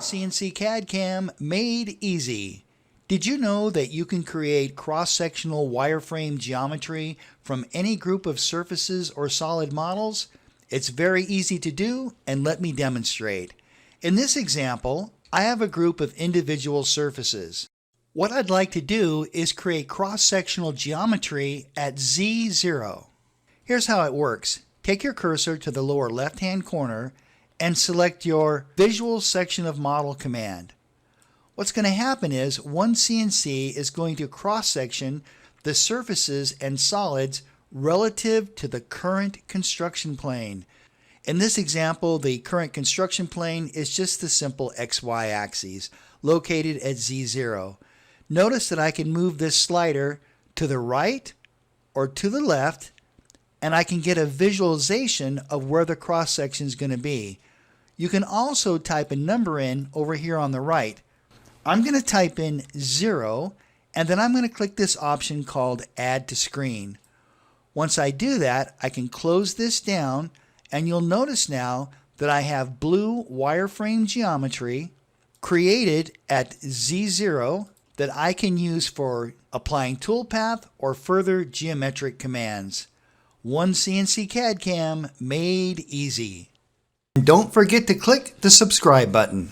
OneCNC CAD CAM Made easy. Did you know that you can create cross-sectional wireframe geometry from any group of surfaces or solid models? It's very easy to do, and let me demonstrate. In this example, I have a group of individual surfaces. What I'd like to do is create cross-sectional geometry at Z0. Here's how it works. Take your cursor to the lower left-hand corner and select your Visual Section of Model command. What's going to happen is OneCNC is going to cross-section the surfaces and solids relative to the current construction plane. In this example, the current construction plane is just the simple XY axes located at Z0. Notice that I can move this slider to the right or to the left, and I can get a visualization of where the cross-section is going to be. You can also type a number in over here on the right. I'm going to type in 0, and then I'm going to click this option called Add to Screen. Once I do that, I can close this down, and you'll notice now that I have blue wireframe geometry created at Z0 that I can use for applying toolpath or further geometric commands. OneCNC CAD CAM Made easy. And don't forget to click the subscribe button.